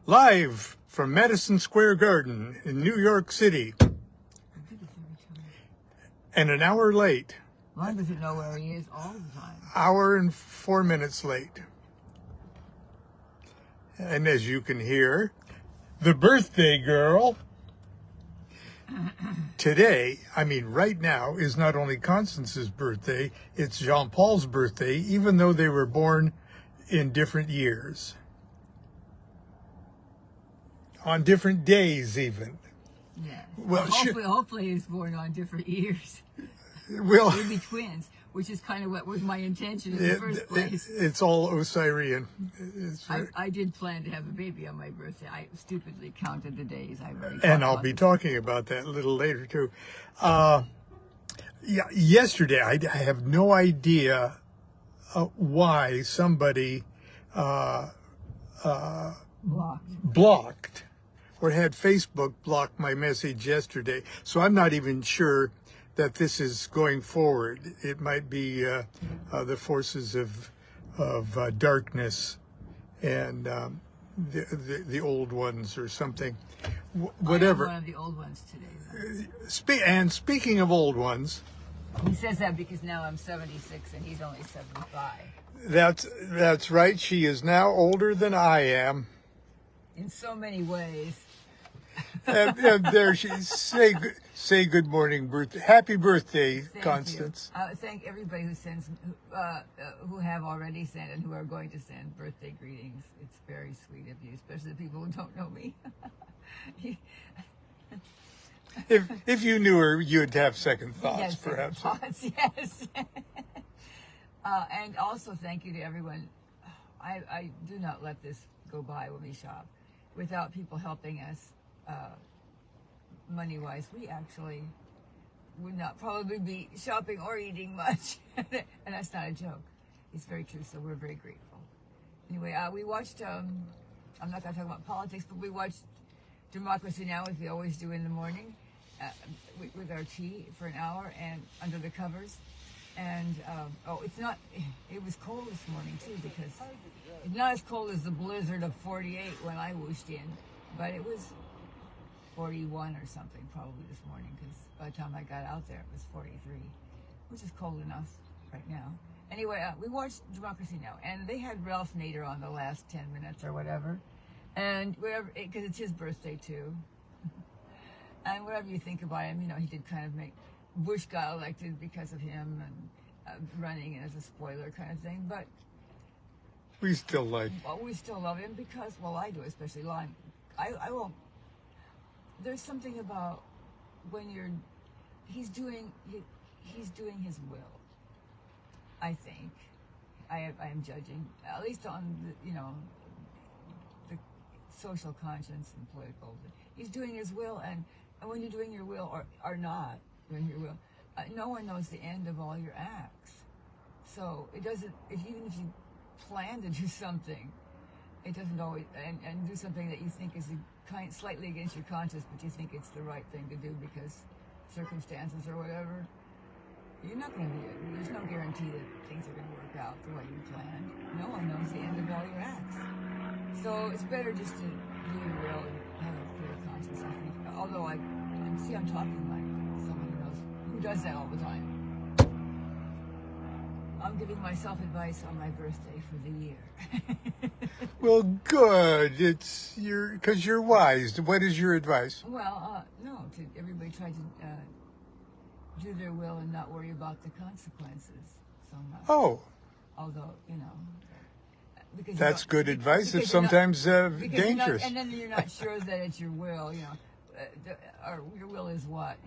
Live from Madison Square Garden in New York City. And an hour late. Lon doesn't know where he is all the time. Hour and 4 minutes late. And as you can hear, the birthday girl today, I mean right now, is not only Constance's birthday, it's Jean-Paul's birthday, even though they were born in different years. On different days, even. Yeah. Well, hopefully he's born on different years. Well, Maybe twins, which is kind of what was my intention in the first place. It's all Osirian. I did plan to have a baby on my birthday. I stupidly counted the days. And I'll be talking about that a little later, too. Yeah, yesterday, I have no idea why somebody blocked or had Facebook block my message yesterday. So I'm not even sure that this is going forward. It might be the forces of darkness and the old ones or something. Whatever. I'm one of the old ones today. And speaking of old ones, he says that because now I'm 76 and he's only 75. That's right. She is now older than I am. In so many ways. And there she say good morning, happy birthday, Thank Constance. You. Thank everybody who sends, who have already sent and who are going to send birthday greetings. It's very sweet of you, especially the people who don't know me. If you knew her, you'd have second thoughts, yes, perhaps. Second thoughts, yes. And also thank you to everyone. I do not let this go by when we shop without people helping us. Money-wise, we actually would not probably be shopping or eating much. And that's not a joke. It's very true, so we're very grateful. Anyway, we watched, I'm not going to talk about politics, but we watched Democracy Now! As we always do in the morning with our tea for an hour and under the covers. And, it was cold this morning, too, because it's not as cold as the blizzard of 48 when I whooshed in, but it was 41 or something probably this morning, because by the time I got out there it was 43, which is cold enough right now. Anyway, we watched Democracy Now! And they had Ralph Nader on the last 10 minutes or whatever, and whatever, because it's his birthday too. And whatever you think about him, he did kind of make Bush got elected because of him and running as a spoiler kind of thing, but we still love him because, I do, especially Lon. I won't. There's something about when he's doing his will. I think I am judging, at least on the social conscience and political. He's doing his will, and when you're doing your will or not doing your will, no one knows the end of all your acts. So it doesn't. Even if you plan to do something, it doesn't always and do something that you think is slightly against your conscience, but you think it's the right thing to do because circumstances or whatever. You're not going to be. There's no guarantee that things are going to work out the way you planned. No one knows the end of all your acts. So it's better just to do your will and have a clear conscience. I think. Although I'm talking like someone who does that all the time. I'm giving myself advice on my birthday for the year. Well, good. Because you're wise. What is your advice? Well, no, to everybody try to do their will and not worry about the consequences so much. Oh. Although, because that's good advice. It's sometimes dangerous. And then you're not sure that it's your will, or your will is what,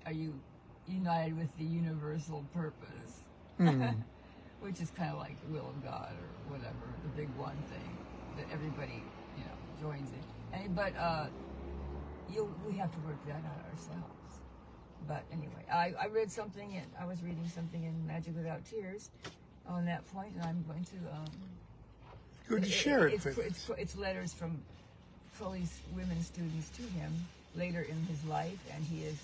are you united with the universal purpose? Which is kind of like the will of God or whatever, the big one thing that everybody, joins in. But we have to work that out ourselves. But anyway, I read something, I was reading something in Magic Without Tears on that point, and I'm going to... Good to share it. It's letters from Crowley's women students to him later in his life, and he is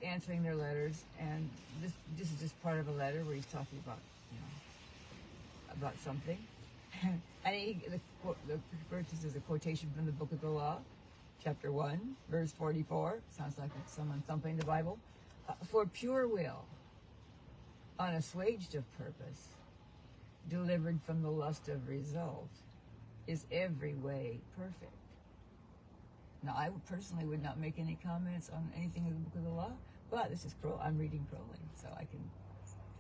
answering their letters, and this is just part of a letter where he's talking about about something, And the verse is a quotation from the Book of the Law, chapter 1, verse 44. Sounds like it's someone thumping the Bible. For pure will, unassuaged of purpose, delivered from the lust of result, is every way perfect. Now, I personally would not make any comments on anything in the Book of the Law, but this is I'm reading Crowley, so I can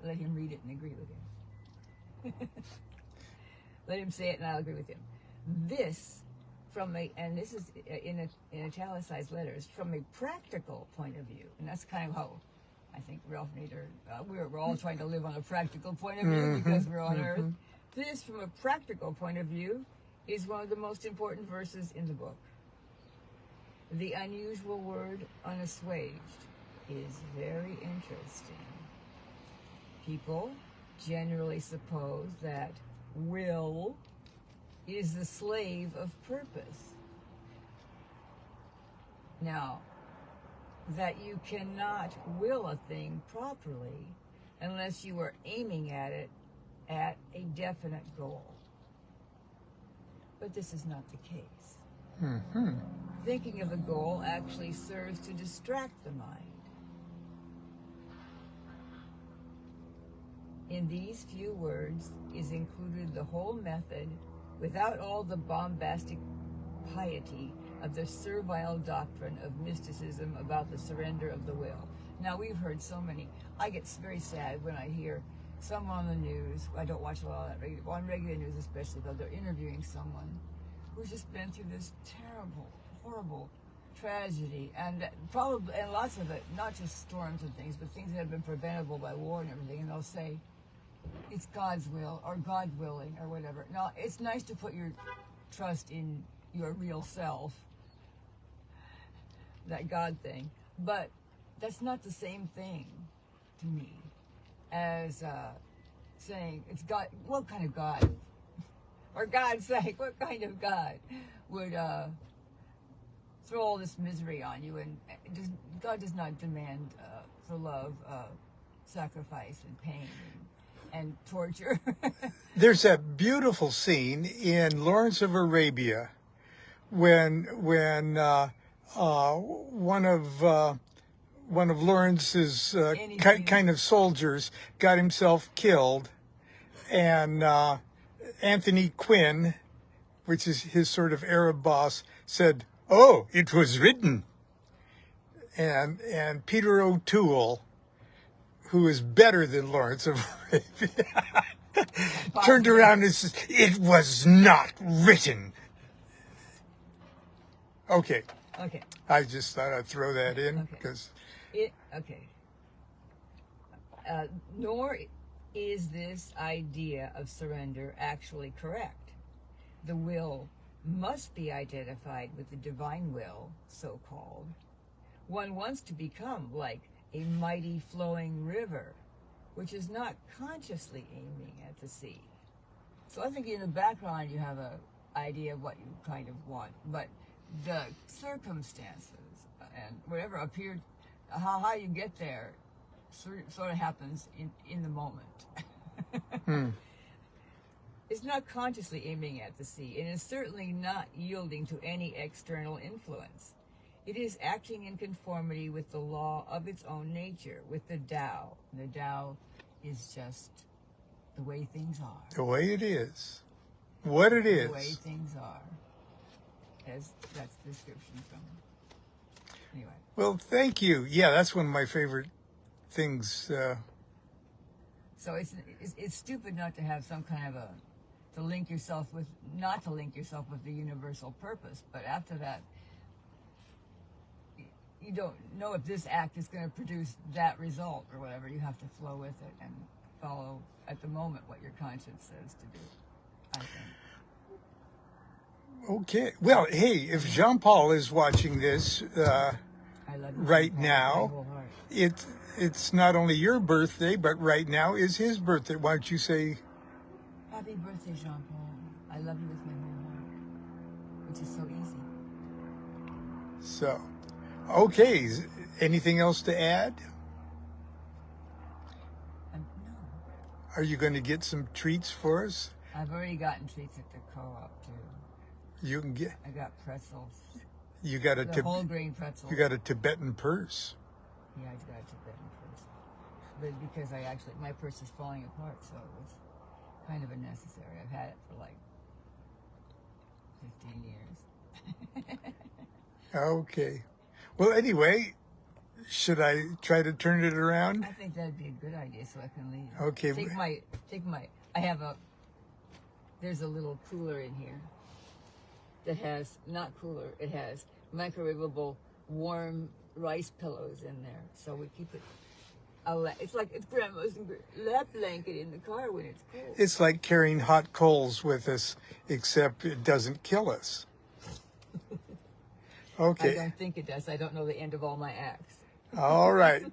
let him read it and agree with him. Let him say it and I'll agree with him. This, and this is in italicized letters, from a practical point of view, and that's kind of how I think Ralph Nader, we're all trying to live on a practical point of view because we're on Earth. This, from a practical point of view, is one of the most important verses in the book. The unusual word unassuaged is very interesting. People generally suppose that will is the slave of purpose. Now, that you cannot will a thing properly unless you are aiming at it at a definite goal. But this is not the case. Thinking of a goal actually serves to distract the mind. In these few words is included the whole method without all the bombastic piety of the servile doctrine of mysticism about the surrender of the will. Now, we've heard so many. I get very sad when I hear some on the news. I don't watch a lot of that on regular news, especially though they're interviewing someone who's just been through this terrible, horrible tragedy, and lots of it, not just storms and things, but things that have been preventable by war and everything, and they'll say, it's God's will, or God willing, or whatever. Now, it's nice to put your trust in your real self, that God thing, but that's not the same thing to me as saying it's God. What kind of God, or God's sake, what kind of God would throw all this misery on you? And God does not demand for love sacrifice and pain and torture. There's that beautiful scene in Lawrence of Arabia when one of Lawrence's kind of soldiers got himself killed, and Anthony Quinn, which is his sort of Arab boss, said, "Oh, it was written." And Peter O'Toole, who is better than Lawrence of Arabia, turned around and said, "It was not written." Okay. I just thought I'd throw that in because. Nor is this idea of surrender actually correct. The will must be identified with the divine will, so-called. One wants to become like a mighty flowing river, which is not consciously aiming at the sea. So I think in the background you have an idea of what you kind of want, but the circumstances and whatever appeared, how you get there sort of happens in the moment. It's not consciously aiming at the sea, and is certainly not yielding to any external influence. It is acting in conformity with the law of its own nature, with the Tao. The Tao is just the way things are. The way it is. What it is. The way things are. That's the description from. Anyway. Well, thank you. Yeah, that's one of my favorite things. So it's stupid not to have some kind of not to link yourself with the universal purpose. But after that, you don't know if this act is going to produce that result or whatever. You have to flow with it and follow at the moment what your conscience says to do, I think. Okay. Well, hey, if Jean-Paul is watching this right now, it's not only your birthday, but right now is his birthday. Why don't you say... Happy birthday, Jean-Paul. I love you with my whole heart, which is so easy. So, okay. Anything else to add? No. Are you going to get some treats for us? I've already gotten treats at the co-op too. You can get. I got pretzels. You got The whole grain pretzels. You got a Tibetan purse. Yeah, I just got a Tibetan purse. But because my purse is falling apart, so it was kind of unnecessary. I've had it for like 15 years. Okay. Well, anyway, should I try to turn it around? I think that'd be a good idea, so I can leave. Okay. There's a little cooler in here that has, not cooler, it has microwavable warm rice pillows in there. So we keep it, it's like it's grandma's lap blanket in the car when it's cold. It's like carrying hot coals with us, except it doesn't kill us. Okay. I don't think it does. I don't know the end of all my acts. All right.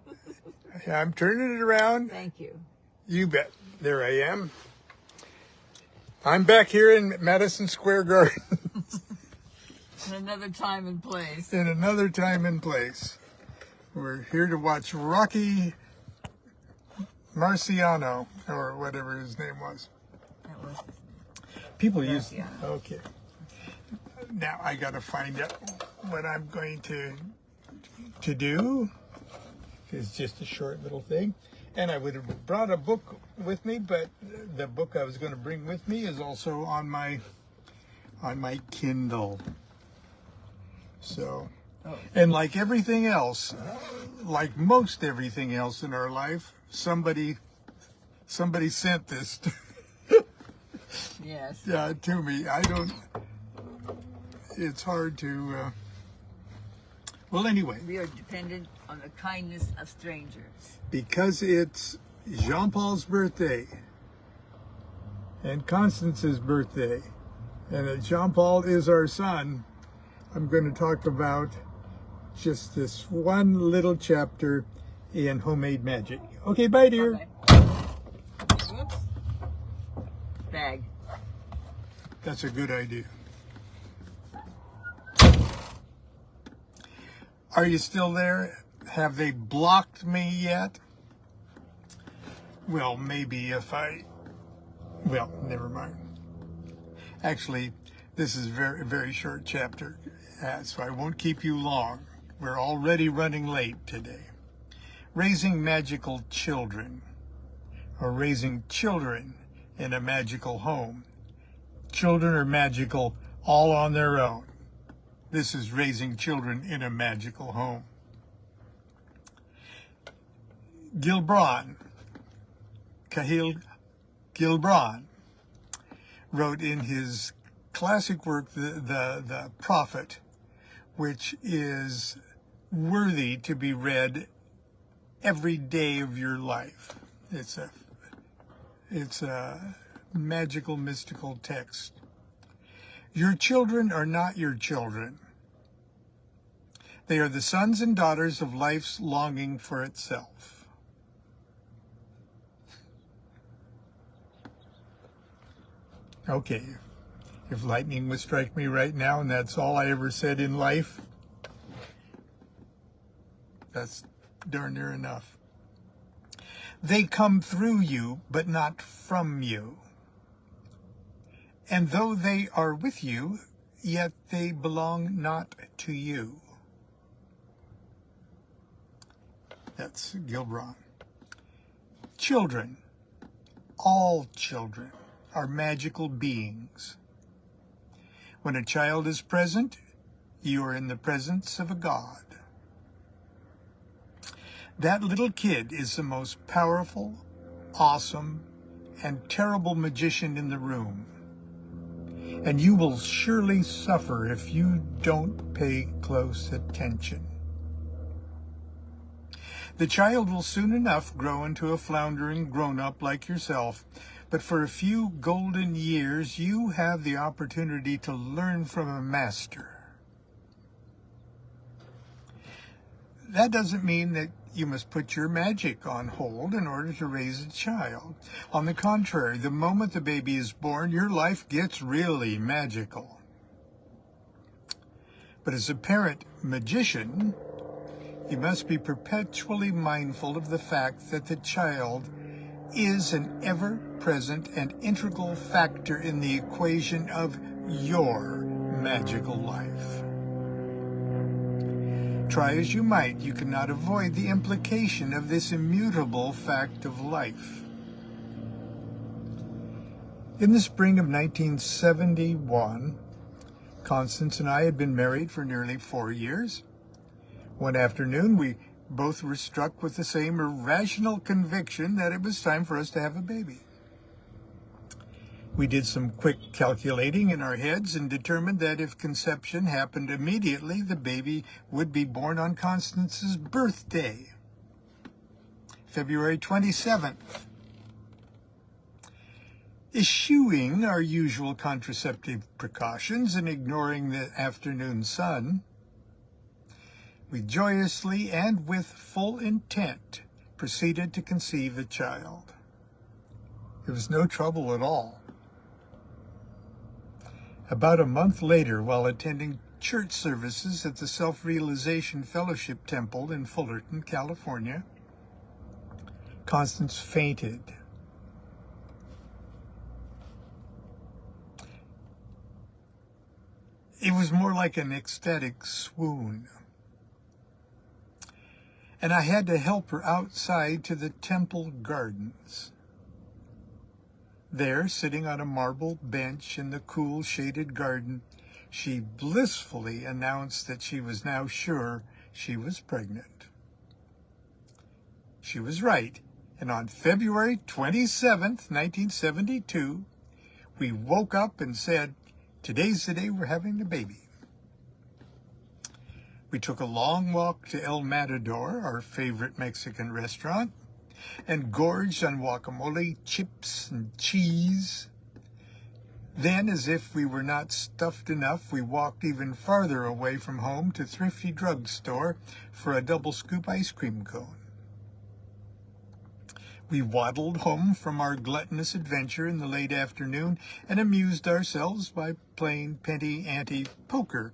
I'm turning it around. Thank you. You bet. There I am. I'm back here in Madison Square Garden. In another time and place. In another time and place. We're here to watch Rocky Marciano, or whatever his name was. That was People use... Marciano. Okay. Now I got to find out what I'm going to do. It's just a short little thing. And I would have brought a book with me, but the book I was going to bring with me is also on my Kindle. So, and like everything else, like most everything else in our life, somebody sent this yes. to me. It's hard to, well, anyway. We are dependent on the kindness of strangers. Because it's Jean-Paul's birthday and Constance's birthday, and that Jean-Paul is our son, I'm going to talk about just this one little chapter in Homemade Magic. Okay, bye, dear. Okay. Whoops. Bag. That's a good idea. Are you still there? Have they blocked me yet? Well, maybe well, never mind. Actually, this is a very, very short chapter, so I won't keep you long. We're already running late today. Raising magical children, or raising children in a magical home. Children are magical all on their own. This is raising children in a magical home. Cahill Gilbran, wrote in his classic work, The Prophet, which is worthy to be read every day of your life. It's a magical, mystical text. Your children are not your children. They are the sons and daughters of life's longing for itself. Okay, if lightning would strike me right now and that's all I ever said in life, that's darn near enough. They come through you, but not from you. And though they are with you, yet they belong not to you. That's Gilbran. Children, all children, are magical beings. When a child is present, you are in the presence of a god. That little kid is the most powerful, awesome, and terrible magician in the room. And you will surely suffer if you don't pay close attention. The child will soon enough grow into a floundering grown-up like yourself, but for a few golden years you have the opportunity to learn from a master. That doesn't mean that you must put your magic on hold in order to raise a child. On the contrary, the moment the baby is born, your life gets really magical. But as a parent magician, you must be perpetually mindful of the fact that the child is an ever-present and integral factor in the equation of your magical life. Try as you might, you cannot avoid the implication of this immutable fact of life. In the spring of 1971, Constance and I had been married for nearly 4 years. One afternoon, we both were struck with the same irrational conviction that it was time for us to have a baby. We did some quick calculating in our heads and determined that if conception happened immediately, the baby would be born on Constance's birthday, February 27th. Eschewing our usual contraceptive precautions and ignoring the afternoon sun, we joyously and with full intent proceeded to conceive a child. It was no trouble at all. About a month later, while attending church services at the Self-Realization Fellowship Temple in Fullerton, California, Constance fainted. It was more like an ecstatic swoon. And I had to help her outside to the temple gardens. There, sitting on a marble bench in the cool, shaded garden, she blissfully announced that she was now sure she was pregnant. She was right, and on February 27th, 1972, we woke up and said, "Today's the day we're having the baby." We took a long walk to El Matador, our favorite Mexican restaurant, and gorged on guacamole, chips, and cheese. Then, as if we were not stuffed enough, we walked even farther away from home to Thrifty Drugstore for a double scoop ice cream cone. We waddled home from our gluttonous adventure in the late afternoon and amused ourselves by playing penny-ante poker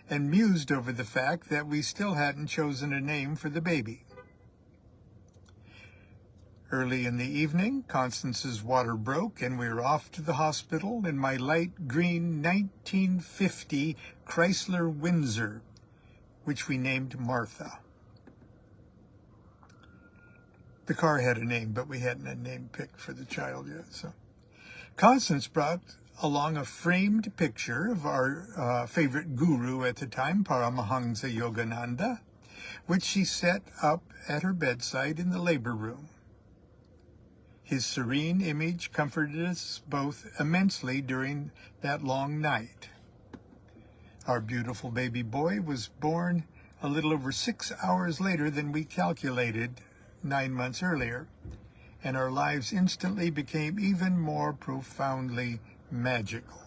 and mused over the fact that we still hadn't chosen a name for the baby. Early in the evening, Constance's water broke and we were off to the hospital in my light green 1950 Chrysler Windsor, which we named Martha. The car had a name, but we hadn't a name picked for the child yet. So Constance brought along a framed picture of our favorite guru at the time, Paramahansa Yogananda, which she set up at her bedside in the labor room. His serene image comforted us both immensely during that long night. Our beautiful baby boy was born a little over 6 hours later than we calculated 9 months earlier, and our lives instantly became even more profoundly magical.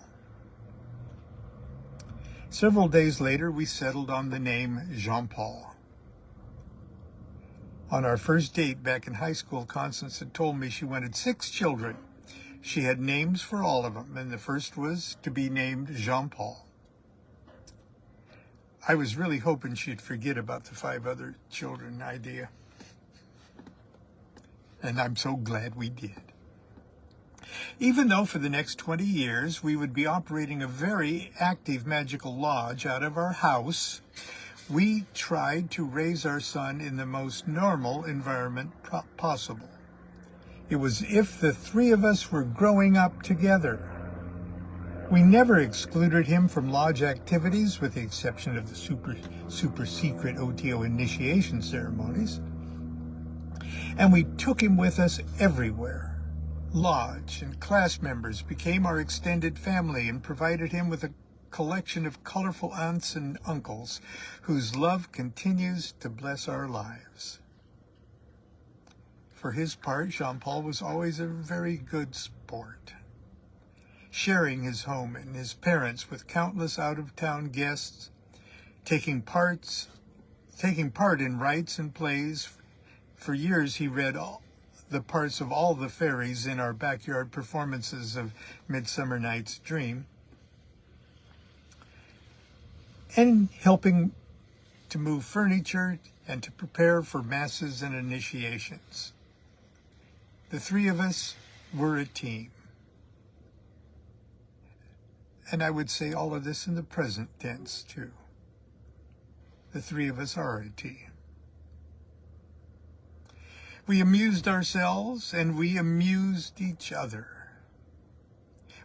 Several days later, we settled on the name Jean-Paul. On our first date back in high school, Constance had told me she wanted 6 children. She had names for all of them, and the first was to be named Jean-Paul. I was really hoping she'd forget about the 5 other children idea. And I'm so glad we did. Even though for the next 20 years we would be operating a very active magical lodge out of our house, we tried to raise our son in the most normal environment possible. It was as if the 3 of us were growing up together. We never excluded him from lodge activities, with the exception of the super secret OTO initiation ceremonies. And we took him with us everywhere. Lodge and class members became our extended family and provided him with a collection of colorful aunts and uncles whose love continues to bless our lives. For his part, Jean-Paul was always a very good sport, sharing his home and his parents with countless out-of-town guests, taking part in rites and plays. For years, he read the parts of all the fairies in our backyard performances of Midsummer Night's Dream, and helping to move furniture and to prepare for masses and initiations. The three of us were a team. And I would say all of this in the present tense, too. The three of us are a team. We amused ourselves and we amused each other.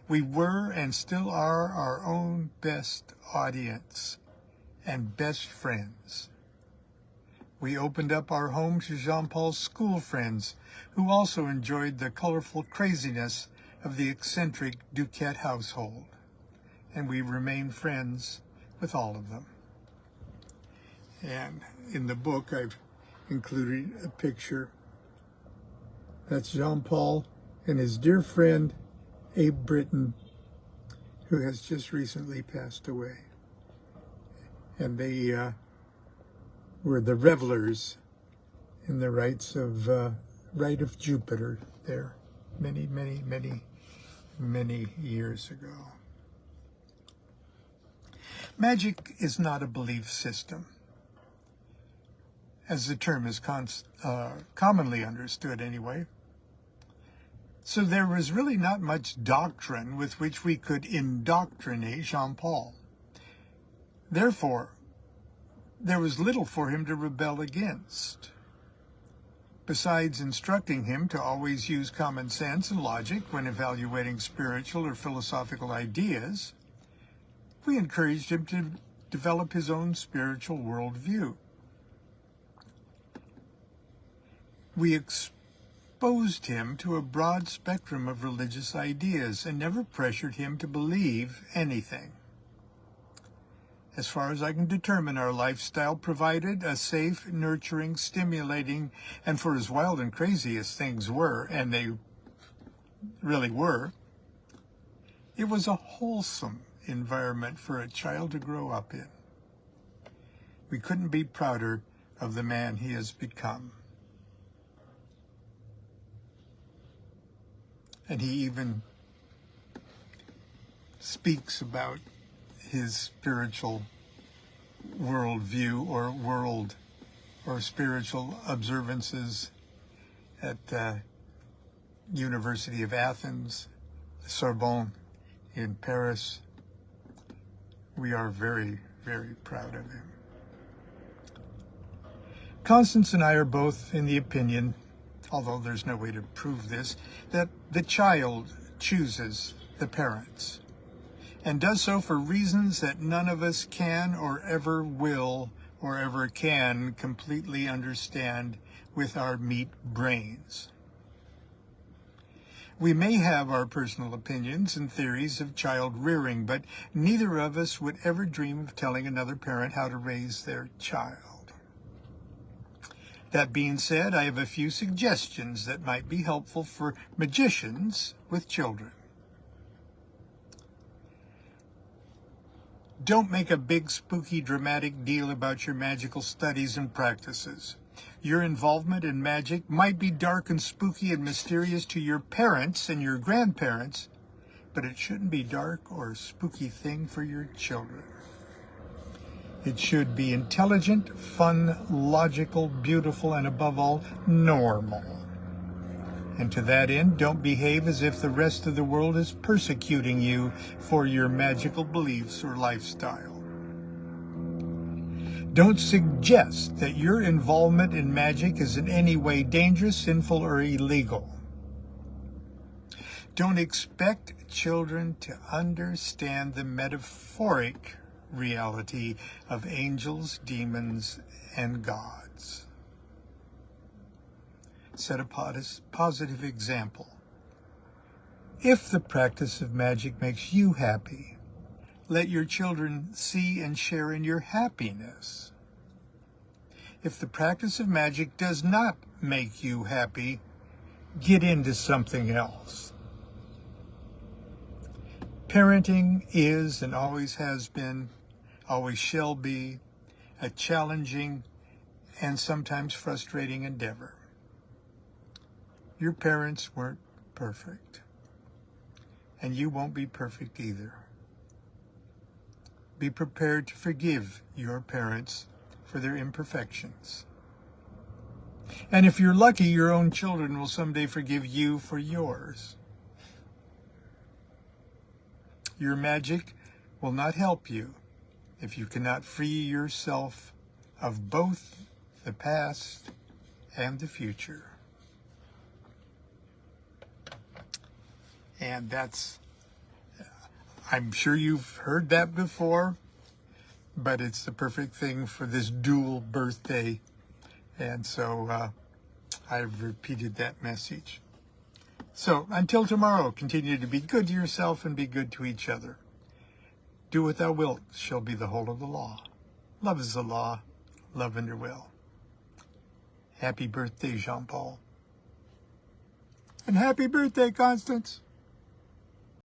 We were and still are our own best audience and best friends. We opened up our home to Jean-Paul's school friends, who also enjoyed the colorful craziness of the eccentric DuQuette household. And we remain friends with all of them. And in the book, I've included a picture. That's Jean-Paul and his dear friend, Abe Britton, who has just recently passed away. And they were the revelers in the rites of Rite of Jupiter there many, many, many, many years ago. Magic is not a belief system, as the term is commonly understood anyway. So there was really not much doctrine with which we could indoctrinate Jean-Paul. Therefore, there was little for him to rebel against. Besides instructing him to always use common sense and logic when evaluating spiritual or philosophical ideas, we encouraged him to develop his own spiritual worldview. We exposed him to a broad spectrum of religious ideas and never pressured him to believe anything. As far as I can determine, our lifestyle provided a safe, nurturing, stimulating, and for as wild and crazy as things were, and they really were, it was a wholesome environment for a child to grow up in. We couldn't be prouder of the man he has become. And he even speaks about his spiritual worldview or spiritual observances at the University of Athens, the Sorbonne in Paris. We are very, very proud of him. Constance and I are both in the opinion, although there's no way to prove this, that the child chooses the parents, and does so for reasons that none of us can or ever will or ever can completely understand with our meat brains. We may have our personal opinions and theories of child rearing, but neither of us would ever dream of telling another parent how to raise their child. That being said, I have a few suggestions that might be helpful for magicians with children. Don't make a big, spooky, dramatic deal about your magical studies and practices. Your involvement in magic might be dark and spooky and mysterious to your parents and your grandparents, but it shouldn't be dark or a spooky thing for your children. It should be intelligent, fun, logical, beautiful, and above all, normal. And to that end, don't behave as if the rest of the world is persecuting you for your magical beliefs or lifestyle. Don't suggest that your involvement in magic is in any way dangerous, sinful, or illegal. Don't expect children to understand the metaphoric reality of angels, demons, and gods. Set a positive example. If the practice of magic makes you happy, let your children see and share in your happiness. If the practice of magic does not make you happy, get into something else. Parenting is and always has been, always shall be, a challenging and sometimes frustrating endeavor. Your parents weren't perfect, and you won't be perfect either. Be prepared to forgive your parents for their imperfections. And if you're lucky, your own children will someday forgive you for yours. Your magic will not help you if you cannot free yourself of both the past and the future. And that's, I'm sure you've heard that before, but it's the perfect thing for this dual birthday. And so I've repeated that message. So until tomorrow, continue to be good to yourself and be good to each other. Do what thou wilt shall be the whole of the law. Love is the law. Love under will. Happy birthday, Jean-Paul. And happy birthday, Constance.